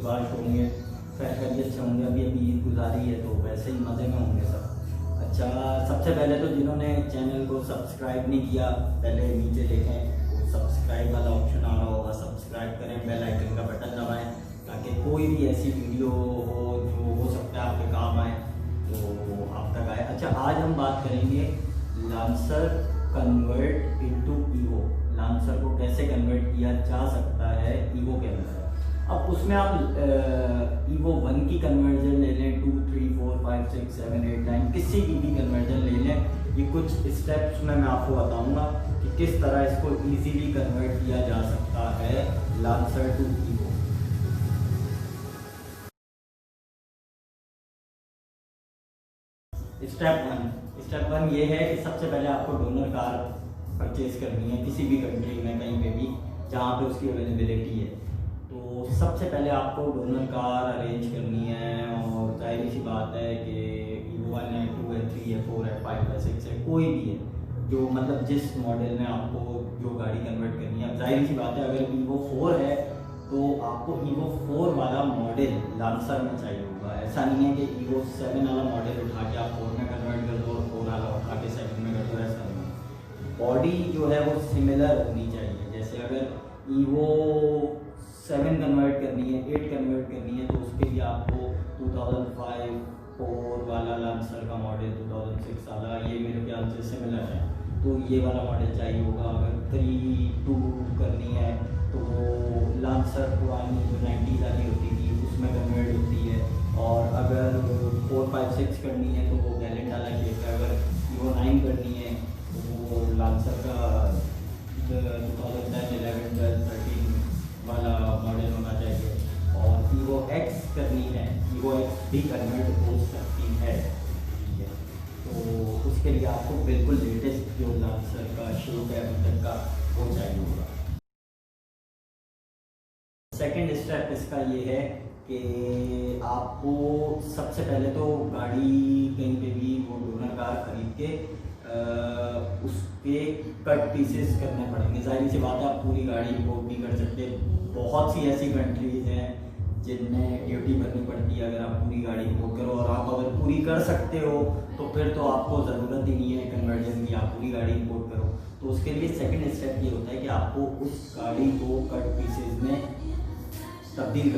खुशबाश होंगे, खैरियत से होंगे। अभी अभी ईद गुजारी है तो वैसे ही मज़े में होंगे सब। अच्छा, सबसे पहले तो जिन्होंने चैनल को सब्सक्राइब नहीं किया, पहले नीचे देखें वो सब्सक्राइब वाला ऑप्शन आ रहा होगा, सब्सक्राइब करें, बेल आइकन का बटन दबाएं ताकि कोई भी ऐसी वीडियो हो जो हो सकता है आपके काम आए तो आप तक आए। अच्छा, आज हम बात करेंगे lancer convert into evo. Lancer को कैसे कन्वर्ट किया जा सकता है ईवो के अंदर। अब उसमें आप ईवो 1 की कन्वर्जन ले लें, 2, 3, 4, 5, 6, 7, 8, 9 किसी की भी कन्वर्जन ले लें। ये कुछ स्टेप्स में मैं आपको बताऊंगा कि किस तरह इसको इजीली कन्वर्ट किया जा सकता है Lancer to Evo. Step one ये है कि सबसे पहले आपको डोनर कार परचेज करनी है किसी भी कंट्री में, कहीं पे भी जहाँ पे उसकी अवेलेबिलिटी है। तो सबसे पहले आपको डोनर कार अरेंज करनी है और जाहिर सी बात है कि ईवो 1 है, 2 है, 3 है, 4 है, 5 है, 6 है, कोई भी है जो मतलब जिस मॉडल में आपको जो गाड़ी कन्वर्ट करनी है। अब जाहिर सी बात है अगर ईवो 4 है तो आपको ईवो 4 वाला मॉडल लांसर में चाहिए होगा। ऐसा नहीं है कि ईवो 7 वाला मॉडल उठा के आप 4 में कन्वर्ट कर दो और 4 वाला उठा के 7 में कर दो, ऐसा नहीं। बॉडी जो है वो सिमिलर होनी चाहिए। जैसे अगर ईवो 7 कन्वर्ट करनी है, 8 कन्वर्ट करनी है तो उसके लिए आपको 2005 4 वाला लांसर का मॉडल, 2006 वाला, ये मेरे ख्याल से सिमिलर है तो ये वाला मॉडल चाहिए होगा। अगर 3, 2 करनी है तो वो लांसर पुरानी जो 90s वाली होती थी उसमें कन्वर्ट होती है। और अगर 4, 5, 6 करनी है तो वो गैलेंट वाला शेप है। अगर ईवो 9 करनी है तो वो लांसर का 2010, 11, 12, 13 वाला मॉडल होना चाहिए। और ईवो एक्स करनी है, ईवो एक्स भी कन्वर्ट हो सकती है, ठीक है। तो उसके लिए आपको बिल्कुल लेटेस्ट जो लांसर का शेप है अभी तक का वो चाहिए होगा। सेकेंड स्टेप इसका ये है कि आपको सबसे पहले तो गाड़ी कहीं पे भी वो डोनर कार खरीद के उसके कट पीसेस करने पड़ेंगे। जाहिर सी बात है आप पूरी गाड़ी इम्पोर्ट नहीं कर सकते। बहुत सी ऐसी कंट्रीज़ हैं जिनमें ड्यूटी भरनी पड़ती है अगर आप पूरी गाड़ी इम्पोर्ट करो। और आप अगर पूरी कर सकते हो तो फिर तो आपको ज़रूरत ही नहीं है कन्वर्जन की, आप पूरी गाड़ी इम्पोर्ट करो। तो उसके लिए सेकंड स्टेप ये होता है कि आपको उस गाड़ी को कट पीसेस में तब्दील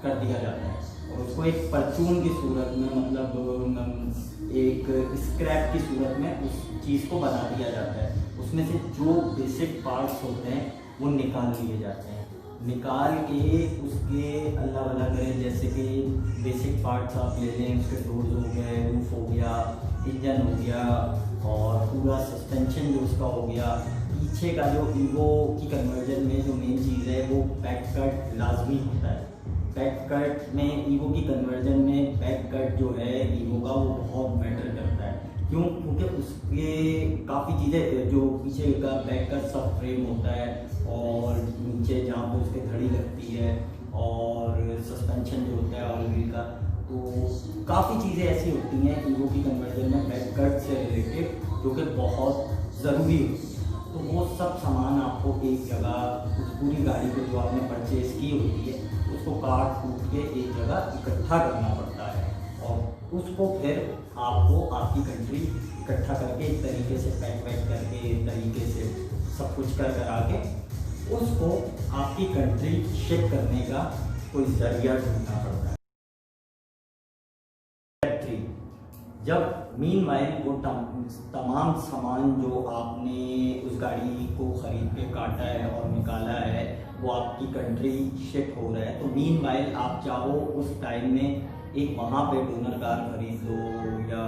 कर दिया जाता है और उसको एक परचून की सूरत में, मतलब एक स्क्रैप की सूरत में उस चीज़ को बना दिया जाता है। उसमें से जो बेसिक पार्ट्स होते हैं वो निकाल लिए जाते हैं। निकाल के उसके अल्लाह वल्लाह करें, जैसे कि बेसिक पार्ट्स आप ले लें, उसके डोर्स हो गए, रूफ हो गया, इंजन हो गया और पूरा सस्पेंशन जो उसका हो गया। पीछे का जो ईवो की कन्वर्जन में जो मेन चीज़ है वो बैक कट लाजमी होता है। बैक कट में ईवो की कन्वर्जन में बैक कट जो है ईवो का वो बहुत मैटर करता है। क्यों? क्योंकि उसके काफ़ी चीज़ें जो पीछे का बैक कट सब फ्रेम होता है और नीचे जहाँ पे उसके धड़ी लगती है और सस्पेंशन जो होता है ऑयल व्हील का, तो काफ़ी चीज़ें ऐसी होती हैं ईवो की कन्वर्जन में बैक कट से रिलेटेड जो कि बहुत ज़रूरी होती है। तो वो सब सामान आपको एक जगह उस पूरी गाड़ी को जो आपने परचेज़ की होती है उसको काट कूट के एक जगह इकट्ठा करना पड़ता है और उसको फिर आपको आपकी कंट्री इकट्ठा करके एक तरीके से पैक वैक करके एक तरीके से सब कुछ करा के उसको आपकी कंट्री शिप करने का कोई जरिया ढूंढना पड़ता है। जब मीनवाइल वो तमाम सामान जो आपने उस गाड़ी को ख़रीद के काटा है और निकाला है वो आपकी कंट्री शिप हो रहा है, तो मीनवाइल आप चाहो उस टाइम में एक वहाँ पे डोनर कार खरीद लो या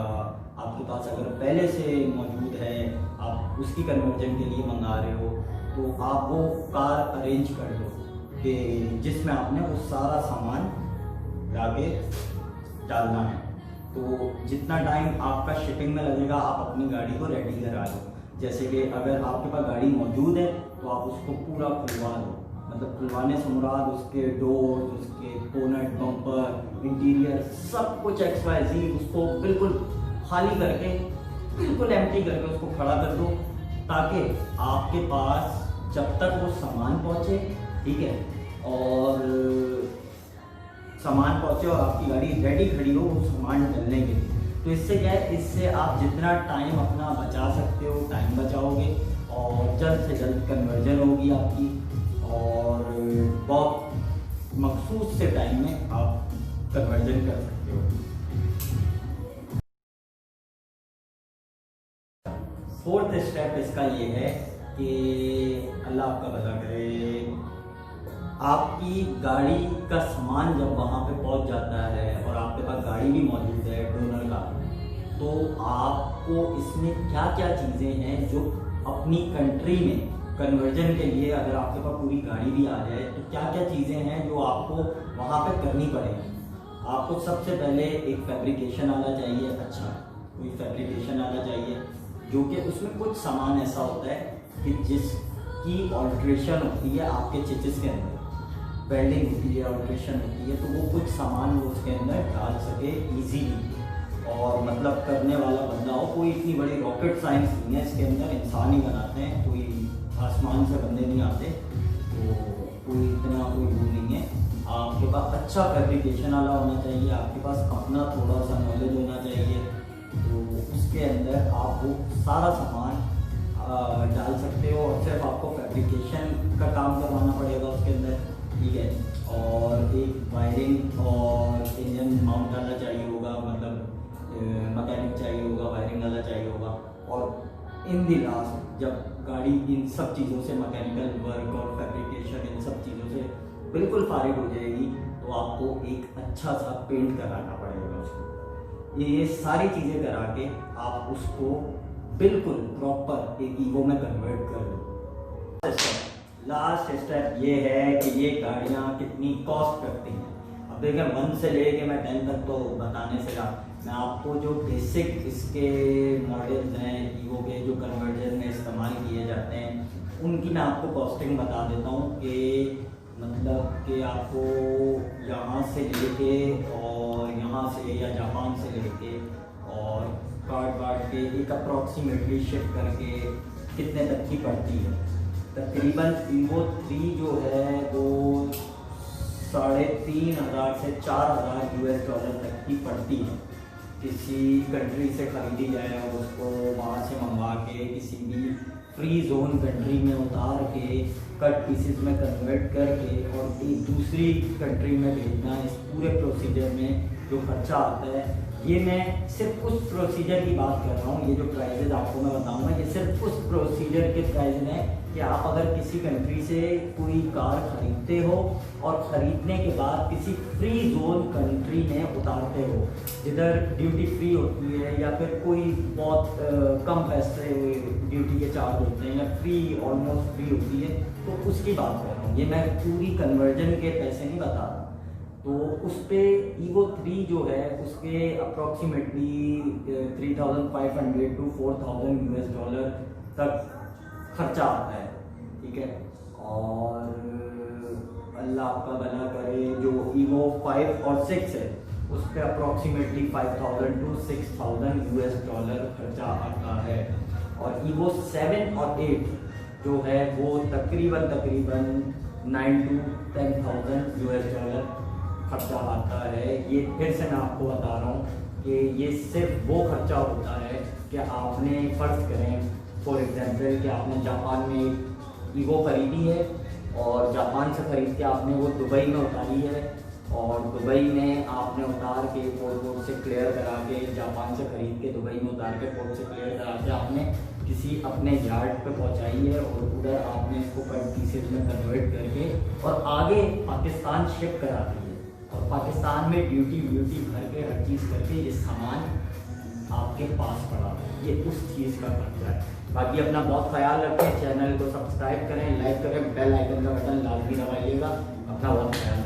आपके पास अगर पहले से मौजूद है आप उसकी कन्वर्जन के लिए मंगा रहे हो तो आप वो कार अरेंज कर लो कि जिसमें आपने वो सारा सामान लाके डालना है। तो जितना टाइम आपका शिपिंग में लगेगा आप अपनी गाड़ी को रेडी करा लो। जैसे कि अगर आपके पास गाड़ी मौजूद है तो आप उसको पूरा खुलवा लो, मतलब खुलवाने से मुराद उसके डोर, उसके बोनट, बम्पर, इंटीरियर सब कुछ XYZ उसको बिल्कुल खाली करके, बिल्कुल एम्प्टी करके उसको खड़ा कर दो ताकि आपके पास जब तक वो सामान पहुँचे, ठीक है, और सामान पहुँचे और आपकी गाड़ी रेडी खड़ी हो वो सामान डलने के लिए। तो इससे क्या है, इससे आप जितना टाइम अपना बचा सकते हो टाइम बचाओगे और जल्द से जल्द कन्वर्जन होगी आपकी, और बहुत मखसूस से टाइम में आप कन्वर्जन कर सकते हो। फोर्थ स्टेप इसका ये है कि अल्लाह आपका भला करे, आपकी गाड़ी का सामान जब वहाँ पे पहुँच जाता है और आपके पास गाड़ी भी मौजूद है डोनर का, तो आपको इसमें क्या क्या चीज़ें हैं जो अपनी कंट्री में कन्वर्जन के लिए, अगर आपके पास पूरी गाड़ी भी आ जाए तो क्या क्या चीज़ें हैं जो आपको वहाँ पे करनी पड़ेगी। आपको सबसे पहले एक फैब्रिकेशन आना चाहिए, अच्छा कोई फैब्रिकेशन आना चाहिए, जो कि उसमें कुछ सामान ऐसा होता है कि जिसकी ऑल्ट्रेशन होती है आपके चेचिस के अंदर, वेल्डिंग होती है, ऑल्ट्रेशन होती है, तो वो कुछ सामान वो उसके अंदर डाल सके इजीली, और मतलब करने वाला बंदा हो। कोई इतनी बड़ी रॉकेट साइंस नहीं है इसके अंदर, इंसान ही बनाते हैं, कोई आसमान से बंदे नहीं आते, तो कोई इतना कोई वो नहीं है। आपके पास अच्छा फैब्रिकेशन वाला होना चाहिए, आपके पास अपना थोड़ा सा नॉलेज होना चाहिए, तो उसके अंदर आप वो सारा सामान डाल सकते हो, और सिर्फ आपको फैब्रिकेशन का काम करवाना पड़ेगा उसके अंदर, ठीक है। और एक वायरिंग और इंजन माउंट वाला चाहिए होगा, मतलब मैकेनिक चाहिए होगा, वायरिंग वाला चाहिए होगा, और इन दी लास्ट जब गाड़ी इन सब चीज़ों से, मैकेनिकल वर्क और फैब्रिकेशन इन सब चीज़ों से बिल्कुल फारिग हो जाएगी, तो आपको एक अच्छा सा पेंट कराना पड़ेगा उसको। ये सारी चीज़ें करा के आप उसको बिल्कुल प्रॉपर एक ईवो में कन्वर्ट कर दो। लास्ट स्टेप ये है कि ये गाड़ियाँ कितनी कॉस्ट करती हैं। अब देखिए 1 से लेके मैं 10 तक तो बताने से रहा, मैं आपको जो बेसिक इसके मॉडल्स हैं ईवो के जो कन्वर्जन में इस्तेमाल किए जाते हैं उनकी मैं आपको कॉस्टिंग बता देता हूँ कि मतलब कि आपको यहाँ से लेके और यहाँ से या जापान से लेके और काट के एक अप्रॉक्सीमेटली शिप करके कितने तक की पड़ती है। तकरीबन ईवो 3 जो है वो 3,500 से 4,000 US$ तक की पड़ती है। किसी कंट्री से ख़रीदी जाए और उसको वहाँ से मंगवा के किसी भी फ्री जोन कंट्री में उतार के कट पीसेस में कन्वर्ट करके और एक दूसरी कंट्री में भेजना, इस पूरे प्रोसीजर में जो खर्चा आता है, ये मैं सिर्फ उस प्रोसीजर की बात कर रहा हूँ। ये जो प्राइजेज आपको मैं बताऊँगा ये सिर्फ उस प्रोसीजर के प्राइज हैं कि आप अगर किसी कंट्री से कोई कार खरीदते हो और ख़रीदने के बाद किसी फ्री जोन कंट्री में उतारते हो जिधर ड्यूटी फ्री होती है या फिर कोई बहुत कम पैसे ड्यूटी के चार्ज होते हैं या फ्री ऑलमोस्ट फ्री होती है, तो उसकी बात कर रहा हूँ। ये मैं पूरी कन्वर्जन के पैसे नहीं बता रहा। तो उस पर ईवो 3 जो है उसके अप्रॉक्सीमेटली 3,500 to 4,000 US$ तक खर्चा आता है, ठीक है। और अल्लाह आपका भला करे, जो ईवो 5 और 6 है उस पर अप्रॉक्सीमेटली 5,000 to 6,000 US$ खर्चा आता है। और ईवो 7 और 8 जो है वो तकरीबन 9 to 10,000 US$ खर्चा आता है। ये फिर से मैं आपको बता रहा हूँ कि ये सिर्फ वो खर्चा होता है कि आपने फ़र्ज़ करें फॉर एग्जांपल कि आपने जापान में ईवो खरीदी है और जापान से ख़रीद के आपने वो दुबई में उतारी है और दुबई में आपने उतार के पोर्ट से क्लियर करा के, जापान से ख़रीद के दुबई में उतार के पोर्ट से क्लियर करा के आपने किसी अपने यार्ड पे पहुंचाई है और उधर आपने इसको कट पीसेज में कन्वर्ट करके और आगे पाकिस्तान शिप करा दी है और पाकिस्तान में ड्यूटी भर के हर चीज़ करके ये सामान आपके पास पड़ा है। ये उस चीज़ का खर्चा है। बाकी अपना बहुत ख्याल रखें, चैनल को सब्सक्राइब करें, लाइक करें, बेल आइकन का बटन लाजमी दबाइएगा। अपना बहुत ख्याल